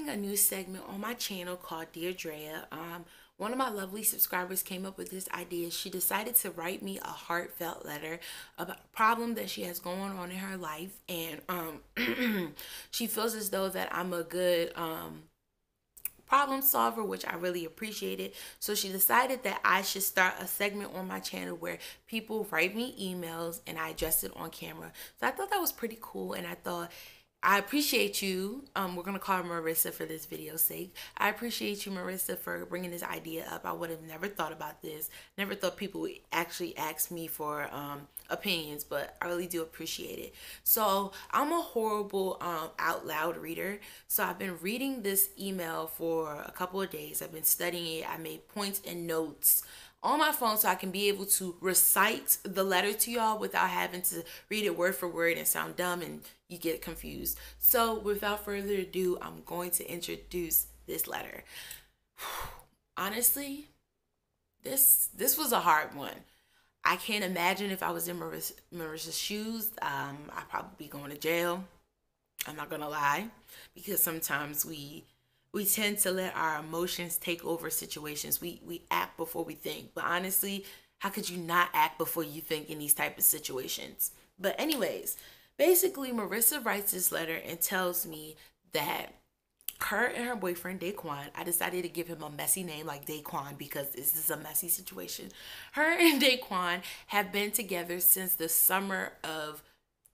starting a new segment on my channel called Dear Drea. One of my lovely subscribers came up with this idea. She decided to write me a heartfelt letter about a problem that she has going on in her life, and she feels as though that I'm a good problem solver, which I really appreciated. So she decided that I should start a segment on my channel where people write me emails and I address it on camera. So I thought that was pretty cool, and I thought I appreciate you. We're gonna call her Marissa for this video's sake. I appreciate you, Marissa, for bringing this idea up. I would have never thought about this. Never thought people would actually ask me for opinions, but I really do appreciate it. So I'm a horrible out loud reader. So I've been reading this email for a couple of days. I've been studying it. I made points and notes on my phone so I can be able to recite the letter to y'all without having to read it word for word and sound dumb and you get confused. So without further ado, I'm going to introduce this letter. Honestly, this was a hard one. I can't imagine if I was in Marissa's shoes. I'd probably be going to jail. I'm not gonna lie, because sometimes we tend to let our emotions take over situations. We act before we think. But honestly, how could you not act before you think in these type of situations? But anyways, basically Marissa writes this letter and tells me that her and her boyfriend Daquan, I decided to give him a messy name like Daquan because this is a messy situation. Her and Daquan have been together since the summer of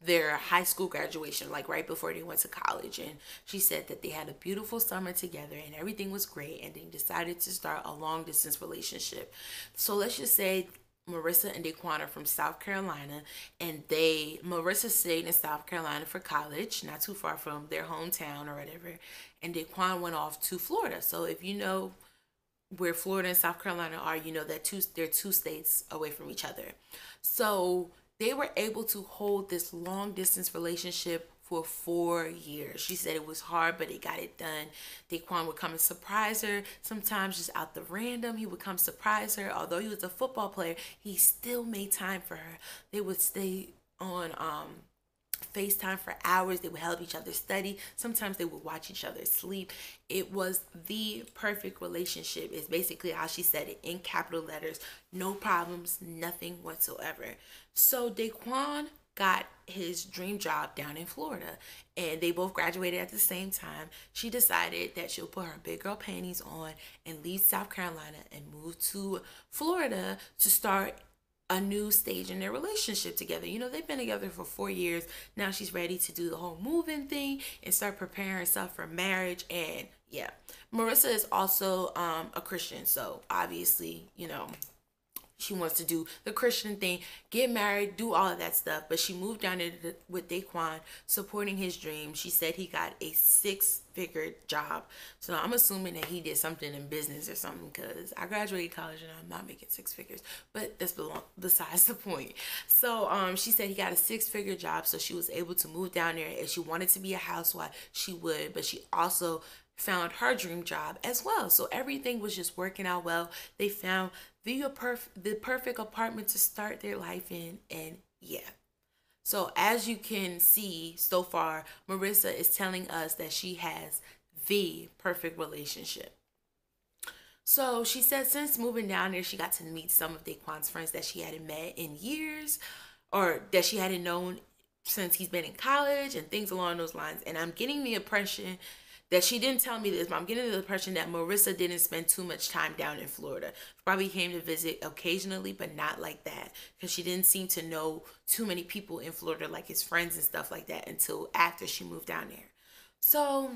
their high school graduation, like right before they went to college. And she said that they had a beautiful summer together and everything was great, and they decided to start a long distance relationship. So let's just say Marissa and Daquan are from South Carolina, and Marissa stayed in South Carolina for college, not too far from their hometown or whatever, and Daquan went off to Florida. So if you know where Florida and South Carolina are, you know that they're two states away from each other. So they were able to hold this long distance relationship for 4 years. She said it was hard, but they got it done. Daquan would come and surprise her. Sometimes just out the random, he would come surprise her. Although he was a football player, he still made time for her. They would stay on FaceTime for hours. They would help each other study. Sometimes they would watch each other sleep. It was the perfect relationship, is basically how she said it in capital letters. No problems, nothing whatsoever. So Daquan got his dream job down in Florida, and they both graduated at the same time. She decided that she'll put her big girl panties on and leave South Carolina and move to Florida to start a new stage in their relationship together. You know, they've been together for 4 years. Now she's ready to do the whole moving thing and start preparing herself for marriage. And yeah, Marissa is also a Christian. So obviously, you know, she wants to do the Christian thing, get married, do all of that stuff. But she moved down there with Daquan, supporting his dream. She said he got a six-figure job. So I'm assuming that he did something in business or something, because I graduated college and I'm not making six figures. But that's besides the point. So she said he got a six-figure job, so she was able to move down there. If she wanted to be a housewife, she would. But she also found her dream job as well. So everything was just working out well. They found the perfect apartment to start their life in, and yeah. So as you can see so far, Marissa is telling us that she has the perfect relationship. So she said since moving down there, she got to meet some of Daquan's friends that she hadn't met in years, or that she hadn't known since he's been in college, and things along those lines. And I'm getting the impression that she didn't tell me this, but I'm getting the impression that Marissa didn't spend too much time down in Florida. Probably came to visit occasionally, but not like that, because she didn't seem to know too many people in Florida, like his friends and stuff like that, until after she moved down there. So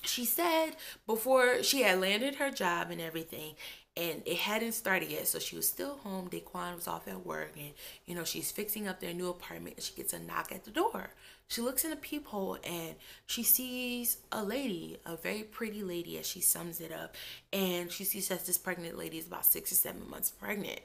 she said before she had landed her job and everything, and it hadn't started yet, so she was still home. Daquan was off at work, and you know, she's fixing up their new apartment, and she gets a knock at the door. She looks in a peephole and she sees a lady, a very pretty lady, as she sums it up, and she sees that this pregnant lady is about 6 or 7 months pregnant.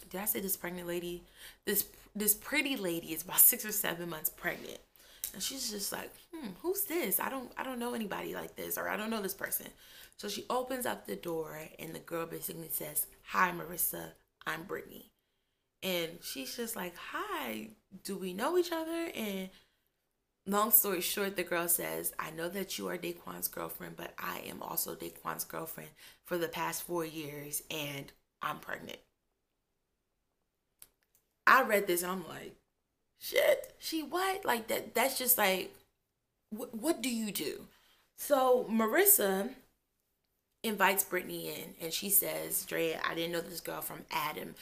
Did I say this pregnant lady? This pretty lady is about 6 or 7 months pregnant. And she's just like, who's this? I don't know anybody like this, or I don't know this person. So she opens up the door, and the girl basically says, "Hi, Marissa, I'm Brittany." And she's just like, "Hi, do we know each other?" And Long story short, the girl says, I know that you are Daquan's girlfriend, but I am also Daquan's girlfriend for the past 4 years, and I'm pregnant. I read this and I'm like, shit, she what? Like that's just like, what do you do? So Marissa invites Brittany in and she says, Drea, I didn't know this girl from Adam,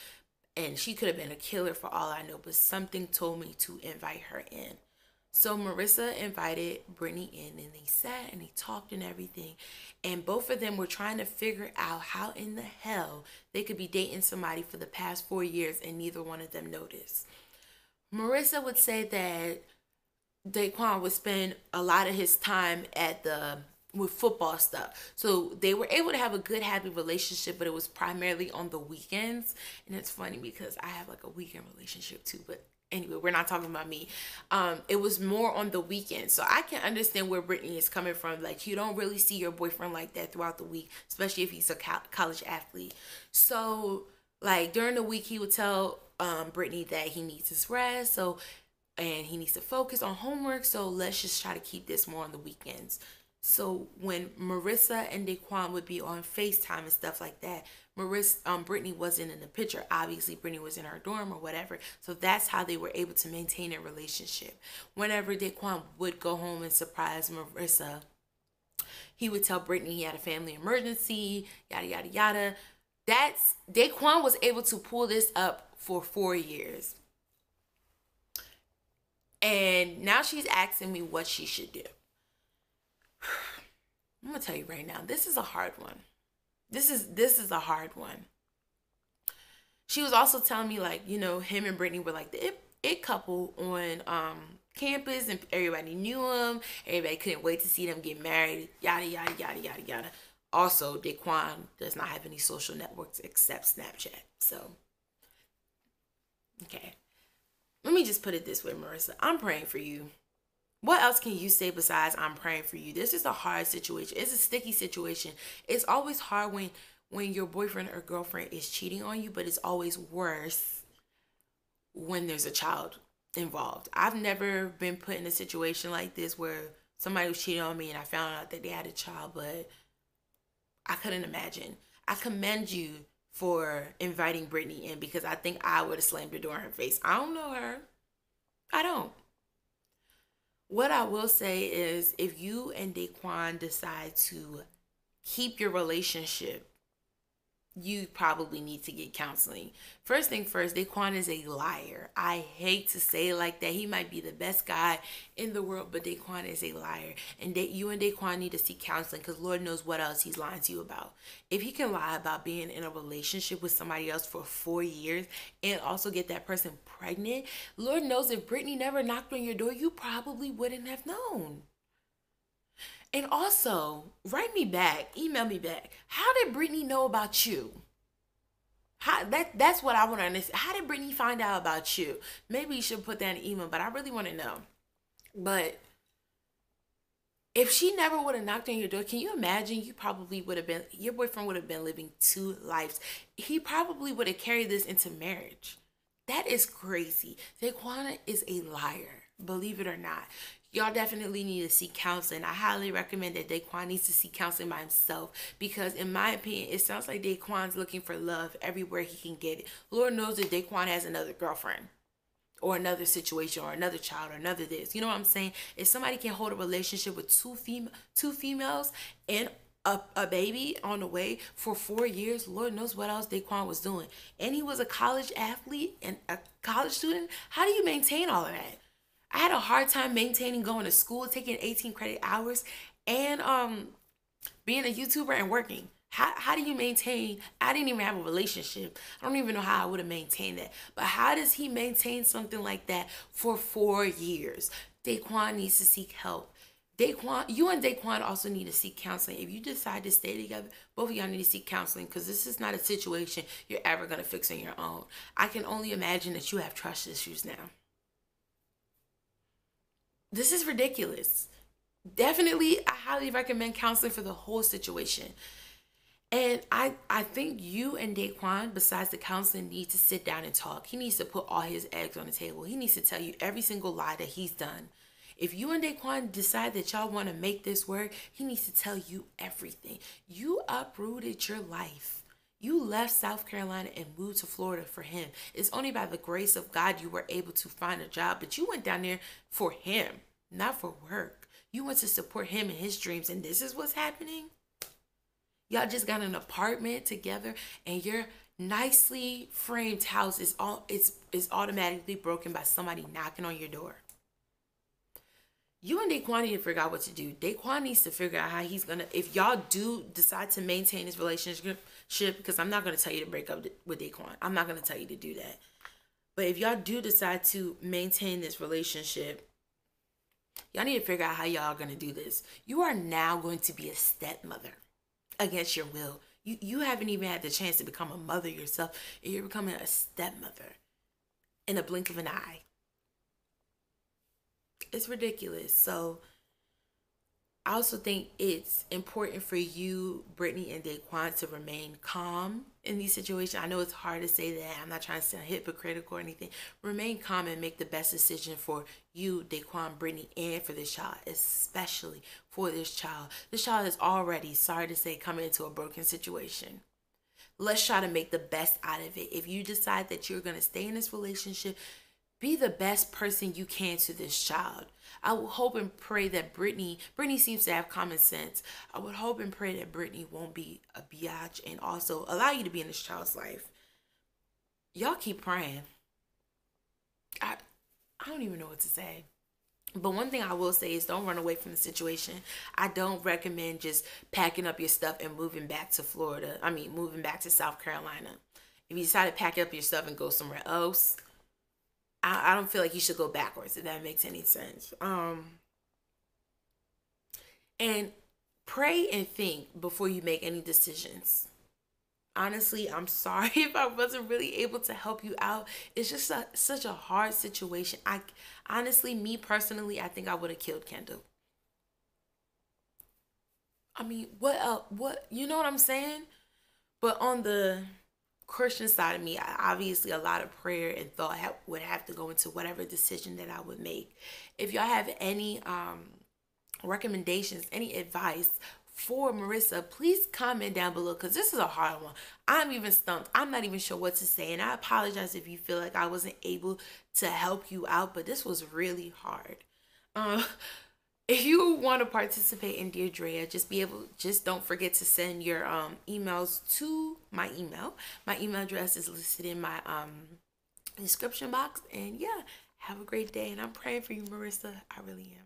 and she could have been a killer for all I know, but something told me to invite her in. So Marissa invited Brittany in and they sat and they talked and everything. And both of them were trying to figure out how in the hell they could be dating somebody for the past 4 years and neither one of them noticed. Marissa would say that Daquan would spend a lot of his time at the with football stuff. So they were able to have a good happy relationship, but it was primarily on the weekends. And it's funny because I have like a weekend relationship too, but anyway, we're not talking about me. It was more on the weekend. So I can understand where Brittany is coming from. Like, you don't really see your boyfriend like that throughout the week, especially if he's a college athlete. So like during the week, he would tell Brittany that he needs his rest. So and he needs to focus on homework. So let's just try to keep this more on the weekends. So when Marissa and Daquan would be on FaceTime and stuff like that, Brittany wasn't in the picture. Obviously, Brittany was in her dorm or whatever. So that's how they were able to maintain a relationship. Whenever Daquan would go home and surprise Marissa, he would tell Brittany he had a family emergency, yada yada yada. That's Daquan was able to pull this up for 4 years. And now she's asking me what she should do. I'm gonna tell you right now, this is a hard one. This is a hard one. She was also telling me like, him and Brittany were like the it couple on campus, and everybody knew them. Everybody couldn't wait to see them get married. Yada yada yada yada yada. Also, Daquan does not have any social networks except Snapchat. So, okay. Let me just put it this way, Marissa. I'm praying for you. What else can you say besides I'm praying for you? This is a hard situation. It's a sticky situation. It's always hard when your boyfriend or girlfriend is cheating on you, but it's always worse when there's a child involved. I've never been put in a situation like this where somebody was cheating on me and I found out that they had a child, but I couldn't imagine. I commend you for inviting Brittany in because I think I would have slammed the door in her face. I don't know her. I don't. What I will say is if you and Daquan decide to keep your relationship, you probably need to get counseling. First thing first, Daquan is a liar. I hate to say it like that. He might be the best guy in the world, but Daquan is a liar. And you and Daquan need to seek counseling because Lord knows what else he's lying to you about. If he can lie about being in a relationship with somebody else for 4 years and also get that person pregnant, Lord knows if Brittany never knocked on your door, you probably wouldn't have known. And also, write me back, email me back. How did Brittany know about you? That's what I want to understand. How did Brittany find out about you? Maybe you should put that in an email, but I really want to know. But if she never would have knocked on your door, can you imagine your boyfriend would have been living 2 lives. He probably would have carried this into marriage. That is crazy. Daquan is a liar, believe it or not. Y'all definitely need to seek counseling. I highly recommend that Daquan needs to seek counseling by himself because in my opinion, it sounds like Daquan's looking for love everywhere he can get it. Lord knows that Daquan has another girlfriend or another situation or another child or another this. You know what I'm saying? If somebody can hold a relationship with two females and a baby on the way for 4 years, Lord knows what else Daquan was doing. And he was a college athlete and a college student. How do you maintain all of that? I had a hard time maintaining going to school, taking 18 credit hours, and being a YouTuber and working. How do you maintain? I didn't even have a relationship. I don't even know how I would have maintained that. But how does he maintain something like that for 4 years? Daquan needs to seek help. You and Daquan also need to seek counseling. If you decide to stay together, both of y'all need to seek counseling because this is not a situation you're ever going to fix on your own. I can only imagine that you have trust issues now. This is ridiculous. Definitely, I highly recommend counseling for the whole situation. And I think you and Daquan, besides the counseling, need to sit down and talk. He needs to put all his eggs on the table. He needs to tell you every single lie that he's done. If you and Daquan decide that y'all want to make this work, he needs to tell you everything. You uprooted your life. You left South Carolina and moved to Florida for him. It's only by the grace of God you were able to find a job, but you went down there for him, not for work. You went to support him and his dreams, and this is what's happening. Y'all just got an apartment together, and your nicely framed house is automatically broken by somebody knocking on your door. You and Daquan need to figure out what to do. Daquan needs to figure out how he's gonna, if y'all do decide to maintain this relationship, because I'm not gonna tell you to break up with Daquan. I'm not gonna tell you to do that. But if y'all do decide to maintain this relationship, y'all need to figure out how y'all are gonna do this. You are now going to be a stepmother against your will. You haven't even had the chance to become a mother yourself, and you're becoming a stepmother in a blink of an eye. It's ridiculous. So I also think it's important for you, Brittany and Daquan, to remain calm in these situations. I know it's hard to say that. I'm not trying to sound hypocritical or anything. Remain calm and make the best decision for you, Daquan, Brittany, and for this child, especially for this child. This child is already, sorry to say, coming into a broken situation. Let's try to make the best out of it. If you decide that you're going to stay in this relationship, be the best person you can to this child. I would hope and pray that Brittany seems to have common sense. I would hope and pray that Brittany won't be a biatch and also allow you to be in this child's life. Y'all keep praying. I don't even know what to say. But one thing I will say is don't run away from the situation. I don't recommend just packing up your stuff and moving back to Florida. Moving back to South Carolina. If you decide to pack up your stuff and go somewhere else, I don't feel like you should go backwards, if that makes any sense. And pray and think before you make any decisions. Honestly, I'm sorry if I wasn't really able to help you out. It's just such a hard situation. Honestly, me personally, I think I would have killed Kendall. What else? What, you know what I'm saying? But on the Christian side of me, obviously a lot of prayer and thought would have to go into whatever decision that I would make. If y'all have any recommendations, any advice for Marissa, please comment down below, because this is a hard one. I'm even stumped. I'm not even sure what to say, and I apologize if you feel like I wasn't able to help you out, but this was really hard. If you want to participate in Dear Drea, just don't forget to send your emails to my email. My email address is listed in my description box. And yeah, have a great day. And I'm praying for you, Marissa. I really am.